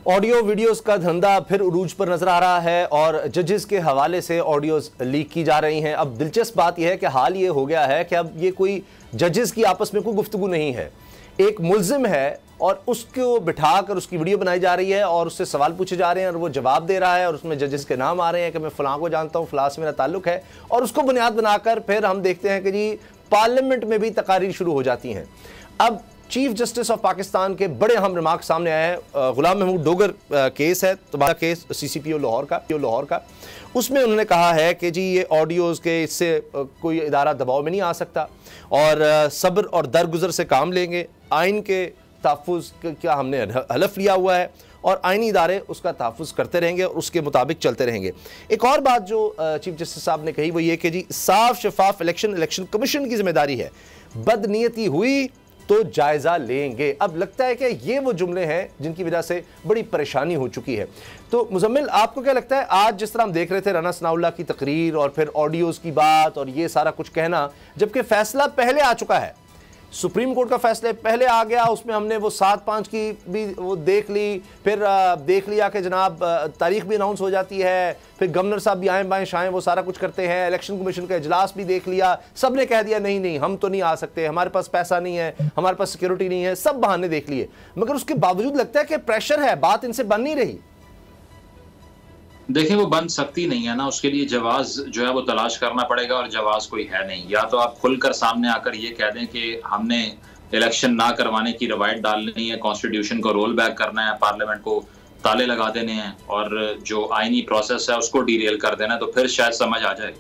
Audio videos का धंधा फिर उरूज पर नजर आ रहा है और जजेस के हवाले से ऑडियोज लीक की जा रही हैं। अब दिलचस्प बात यह है कि हाल ये हो गया है कि अब ये कोई जजेस की आपस में कोई गुफ्तगू नहीं है, एक मुल्जिम है और उसको बिठाकर उसकी वीडियो बनाई जा रही है और उससे सवाल पूछे जा रहे हैं और वो जवाब दे रहा है और उसमें जजेस के नाम आ रहे हैं कि मैं फलां को जानता हूँ, फलां से मेरा ताल्लुक है, और उसको बुनियाद बनाकर फिर हम देखते हैं कि जी पार्लियामेंट में भी तकारीर शुरू हो जाती हैं। अब चीफ जस्टिस ऑफ पाकिस्तान के बड़े अहम रिमार्क सामने आए हैं। गुलाम महमूद डोगर केस है, तुम्हारा केस CCPO लाहौर का, उसमें उन्होंने कहा है कि जी ये ऑडियोज़ के इससे कोई इदारा दबाव में नहीं आ सकता और सब्र और दरगुजर से काम लेंगे, आइन के तहफ़्फ़ुज़ का हमने हलफ लिया हुआ है और आइनी इदारे उसका तहफ़्फ़ुज़ करते रहेंगे और उसके मुताबिक चलते रहेंगे। एक और बात जो चीफ जस्टिस साहब ने कही वो ये कि जी साफ शफाफ इलेक्शन कमीशन की जिम्मेदारी है, बदनीयती हुई तो जायज़ा लेंगे। अब लगता है कि ये वो जुमले हैं जिनकी वजह से बड़ी परेशानी हो चुकी है। तो मुजम्मिल, आपको क्या लगता है, आज जिस तरह हम देख रहे थे राना सनाउल्लाह की तकरीर और फिर ऑडियोज़ की बात और ये सारा कुछ कहना, जबकि फ़ैसला पहले आ चुका है, सुप्रीम कोर्ट का फैसला पहले आ गया, उसमें हमने वो 7/5 की भी वो देख ली, फिर देख लिया कि जनाब तारीख भी अनाउंस हो जाती है, फिर गवर्नर साहब भी आएँ बाएँ शाएँ वो सारा कुछ करते हैं, इलेक्शन कमीशन का इजलास भी देख लिया, सब ने कह दिया नहीं नहीं हम तो नहीं आ सकते, हमारे पास पैसा नहीं है, हमारे पास सिक्योरिटी नहीं है, सब बहाने देख लिए, मगर उसके बावजूद लगता है कि प्रेशर है, बात इनसे बन नहीं रही। देखिए वो बन सकती नहीं है ना, उसके लिए जवाज जो है वो तलाश करना पड़ेगा और जवाज कोई है नहीं। या तो आप खुलकर सामने आकर ये कह दें कि हमने इलेक्शन ना करवाने की रवायत डालनी है, कॉन्स्टिट्यूशन को रोल बैक करना है, पार्लियामेंट को ताले लगा देने हैं और जो आईनी प्रोसेस है उसको डीरेल कर देना है, तो फिर शायद समझ आ जाए।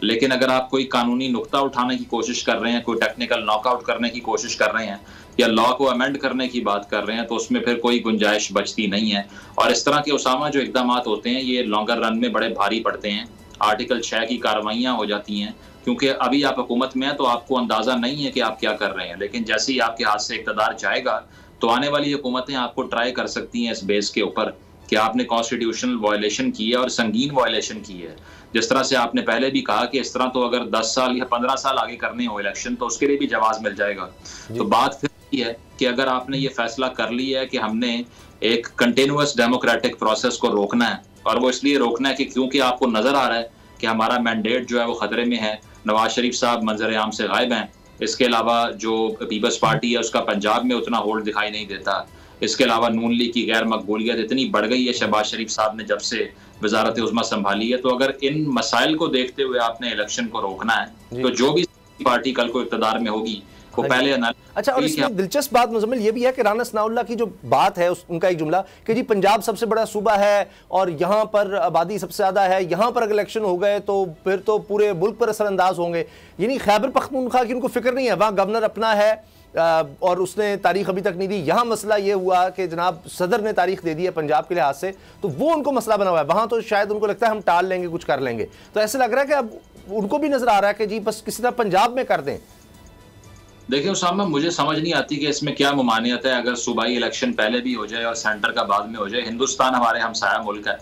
लेकिन अगर आप कोई कानूनी नुक्ता उठाने की कोशिश कर रहे हैं, कोई टेक्निकल नॉकआउट करने की कोशिश कर रहे हैं या लॉ को अमेंड करने की बात कर रहे हैं, तो उसमें फिर कोई गुंजाइश बचती नहीं है। और इस तरह के उसामा जो इकदाम होते हैं ये लॉन्गर रन में बड़े भारी पड़ते हैं। आर्टिकल 6 की कार्रवाइयाँ हो जाती हैं, क्योंकि अभी आप हुकूमत में हैं तो आपको अंदाजा नहीं है कि आप क्या कर रहे हैं, लेकिन जैसे ही आपके हाथ से इक़्तिदार जाएगा तो आने वाली हुकूमतें आपको ट्राई कर सकती हैं इस बेस के ऊपर कि आपने कॉन्स्टिट्यूशनल वायलेशन की है और संगीन वायलेशन की है। जिस तरह से आपने पहले भी कहा कि इस तरह तो अगर 10 साल या 15 साल आगे करने हो इलेक्शन तो उसके लिए भी जवाब मिल जाएगा। तो बात फिर ये है कि अगर आपने ये फैसला कर लिया है कि हमने एक कंटिन्यूअस डेमोक्रेटिक प्रोसेस को रोकना है, और वो इसलिए रोकना है कि क्योंकि आपको नजर आ रहा है कि हमारा मैंडेट जो है वो खतरे में है, नवाज शरीफ साहब मंजर आम से गायब हैं, इसके अलावा जो पीपल्स पार्टी है उसका पंजाब में उतना होल्ड दिखाई नहीं देता, इसके अलावा नून लीग की गैर मकबूलियत इतनी बढ़ गई है शहबाज शरीफ साहब ने जब से वजारत उज़्मा संभाली है। तो अगर इन मसाइल को देखते हुए आपने इलेक्शन को रोकना है तो जो भी पार्टी कल को इक़्तिदार में होगी वो पहले अच्छा। और इसमें दिलचस्प बात मुजम्मिल ये भी है कि राना सनाउल्लाह की जो बात है उनका एक जुमला कि जी पंजाब सबसे बड़ा सूबा है और यहाँ पर आबादी सबसे ज़्यादा है, यहाँ पर अगर इलेक्शन हो गए तो फिर तो पूरे मुल्क पर असरअंदाज होंगे। यानी खैबर पख्तूनख्वा की उनको फिक्र नहीं है, वहाँ गवर्नर अपना है और उसने तारीख अभी तक नहीं दी। यहाँ मसला ये हुआ कि जनाब सदर ने तारीख दे दी है पंजाब के लिहाज से, तो वो उनको मसला बना हुआ है। वहाँ तो शायद उनको लगता है हम टाल लेंगे, कुछ कर लेंगे। तो ऐसे लग रहा है कि अब उनको भी नजर आ रहा है कि जी बस किसी तरह पंजाब में कर दें। देखिए उसामा, मुझे समझ नहीं आती कि इसमें क्या मुमानियत है अगर सूबाई इलेक्शन पहले भी हो जाए और सेंटर का बाद में हो जाए। हिंदुस्तान हमारे हमसाया मुल्क है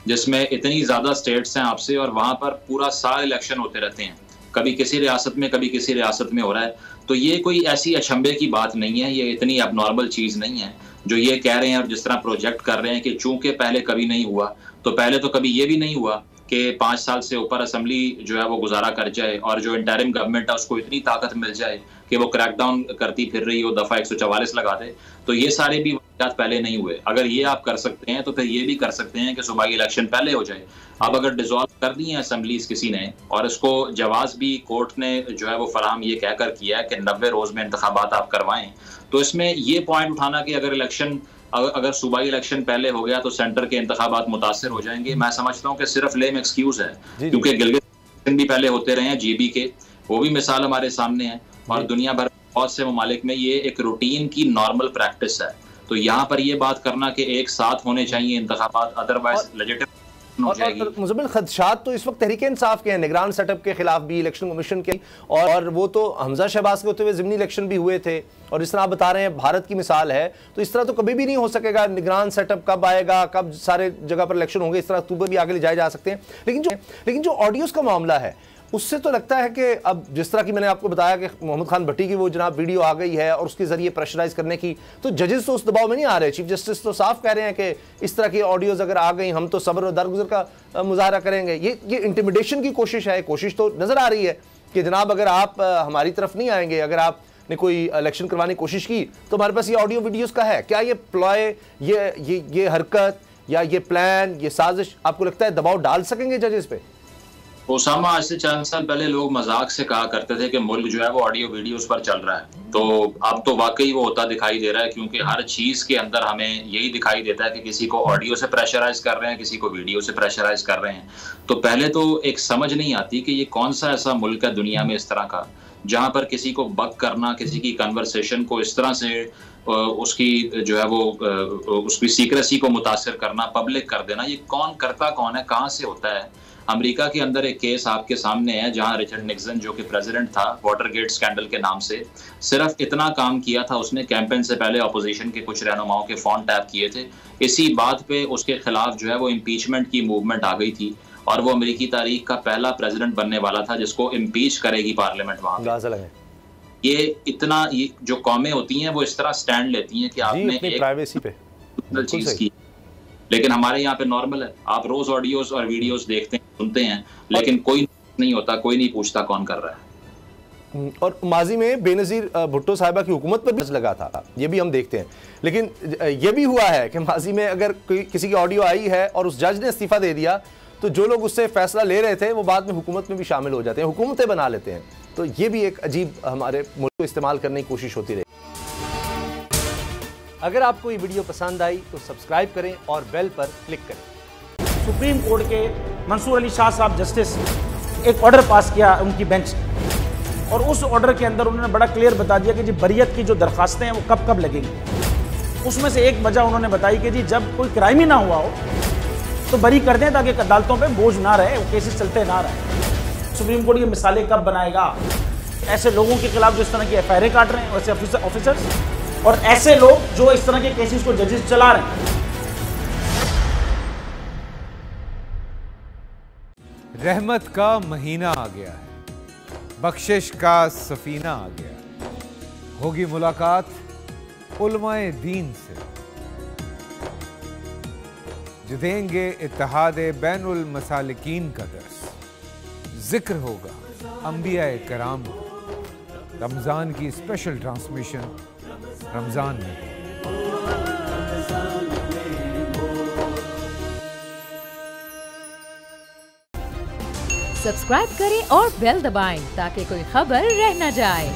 जिसमें इतनी ज्यादा स्टेट्स हैं आपसे, और वहां पर पूरा साल इलेक्शन होते रहते हैं, कभी किसी रियासत में कभी किसी रियासत में हो रहा है। तो ये कोई ऐसी अचंभे की बात नहीं है, ये इतनी अबनॉर्मल चीज नहीं है जो ये कह रहे हैं और जिस तरह प्रोजेक्ट कर रहे हैं कि चूंकि पहले कभी नहीं हुआ, तो पहले तो कभी ये भी नहीं हुआ कि 5 साल से ऊपर असम्बली जो है वो गुजारा कर जाए और जो इंटरिम गवर्नमेंट है उसको इतनी ताकत मिल जाए कि वो क्रैकडाउन करती फिर रही हो, दफा 144 लगा दे। तो ये सारे भी वाक़यात पहले नहीं हुए। अगर ये आप कर सकते हैं तो फिर ये भी कर सकते हैं कि सूबाई इलेक्शन पहले हो जाए। अब अगर डिसॉल्व कर दी है असम्बलीज किसी ने, और इसको जवाज भी कोर्ट ने जो है वो फराहम ये कहकर किया है कि 90 रोज में इंतखाबात आप करवाएं, तो इसमें ये पॉइंट उठाना कि अगर सूबाई इलेक्शन पहले हो गया तो सेंटर के इंतखाबात मुतासर हो जाएंगे, मैं समझता हूँ कि सिर्फ लेम एक्सक्यूज है। क्योंकि गिलगित भी पहले होते रहे हैं GB के, वो भी मिसाल हमारे सामने है, और दुनिया भर बहुत से ममालिक में ये एक रूटीन की नॉर्मल प्रैक्टिस है। तो यहाँ पर ये बात करना कि एक साथ होने चाहिए इंतखाबात, अदरवाइज लेजिटिमेट और मुजम्मिल खदशात तो इस वक्त तहरीक इंसाफ के हैं, निगरान सेटअप के खिलाफ भी, इलेक्शन कमीशन के, और वो तो हमजा शहबाज के होते हुए ज़िमनी इलेक्शन भी हुए थे। और इस तरह आप बता रहे हैं भारत की मिसाल है, तो इस तरह तो कभी भी नहीं हो सकेगा। निगरान सेटअप कब आएगा, कब सारे जगह पर इलेक्शन होंगे, इस तरह अक्टूबर भी आगे ले जाए जा सकते हैं। लेकिन जो ऑडियोज़ का मामला है उससे तो लगता है कि अब जिस तरह की मैंने आपको बताया कि मोहम्मद खान भट्टी की वो जनाब वीडियो आ गई है और उसके जरिए प्रेशराइज करने की, तो जजेस तो उस दबाव में नहीं आ रहे। चीफ जस्टिस तो साफ कह रहे हैं कि इस तरह की ऑडियोज अगर आ गई हम तो सब्र और दरगुजर का मुजाहरा करेंगे। ये इंटिमिडेशन की कोशिश है, कोशिश तो नजर आ रही है कि जनाब अगर आप हमारी तरफ नहीं आएंगे, अगर आपने कोई इलेक्शन करवाने की कोशिश की तो हमारे पास ये ऑडियो वीडियोस का है। क्या ये प्लॉय, ये हरकत या ये प्लान, ये साजिश आपको लगता है दबाव डाल सकेंगे जजेस पे? ओसामा, आज से चंद साल पहले लोग मजाक से कहा करते थे कि मुल्क जो है वो ऑडियो वीडियोस पर चल रहा है, तो अब तो वाकई वो होता दिखाई दे रहा है, क्योंकि हर चीज के अंदर हमें यही दिखाई देता है कि किसी को ऑडियो से प्रेशराइज कर रहे हैं, किसी को वीडियो से प्रेशराइज कर रहे हैं। तो पहले तो एक समझ नहीं आती कि ये कौन सा ऐसा मुल्क है दुनिया में इस तरह का जहां पर किसी को बक करना, किसी की कन्वर्सेशन को इस तरह से उसकी जो है वो उसकी सीक्रेसी को मुतासर करना, पब्लिक कर देना, ये कौन करता कौन है, कहाँ से होता है? अमेरिका के अंदर एक केस आपके सामने है जहां रिचर्ड निक्सन जो कि प्रेसिडेंट था, वाटरगेट स्कैंडल के नाम से सिर्फ इतना काम किया था, उसने कैंपेन से पहले अपोजिशन के कुछ रहनुमाओं के फोन टैप किए थे। इसी बात पे उसके खिलाफ जो है वो इम्पीचमेंट की मूवमेंट आ गई थी और वो अमेरिकी तारीख का पहला प्रेसिडेंट बनने वाला था जिसको इम्पीच करेगी पार्लियामेंट वहां। ये जो कौमें होती हैं वो इस तरह स्टैंड लेती हैं कि आपने प्राइवेसी पे चीज की, लेकिन हमारे यहाँ पे नॉर्मल है। आप रोज ऑडियोज और वीडियोस देखते हैं, सुनते हैं, लेकिन कोई नहीं होता, कोई नहीं पूछता कौन कर रहा है। और माजी में बेनजीर भुट्टो साहिबा की हुकूमत पर भी लगा था, ये भी हम देखते हैं। लेकिन ये भी हुआ है कि माजी में अगर कोई किसी की ऑडियो आई है और उस जज ने इस्तीफा दे दिया तो जो लोग उससे फैसला ले रहे थे वो बाद में हुकूमत में भी शामिल हो जाते हैं, हुकूमतें बना लेते हैं। तो ये भी एक अजीब हमारे मुल्क को इस्तेमाल करने की कोशिश होती रही। अगर आपको ये वीडियो पसंद आई तो सब्सक्राइब करें और बेल पर क्लिक करें। सुप्रीम कोर्ट के मंसूर अली शाह साहब जस्टिस एक ऑर्डर पास किया उनकी बेंच ने, और उस ऑर्डर के अंदर उन्होंने बड़ा क्लियर बता दिया कि जी बरियत की जो दरखास्तें हैं वो कब कब लगेंगी। उसमें से एक वजह उन्होंने बताई कि जी जब कोई क्राइम ही ना हुआ हो तो बरी कर दें ताकि अदालतों पे बोझ ना रहे, वो केसेस चलते ना रहे। सुप्रीम कोर्ट ये मिसालें कब बनाएगा? ऐसे लोगों के खिलाफ जो इस तरह की एफआईआर काट रहे हैं, वैसे ऑफिसर्स, और ऐसे लोग जो इस तरह के केसेस को जजेस चला रहे हैं। रहमत का महीना आ गया है, बख्शिश का सफीना आ गया, होगी मुलाकात उलमाए दीन से, जो देंगे इत्तेहादे बैनुल मसालिकीन का दर्स, जिक्र होगा अंबियाए कराम, रमजान की स्पेशल ट्रांसमिशन रमजान में। सब्सक्राइब करें और बेल दबाएं ताकि कोई खबर रह न जाए।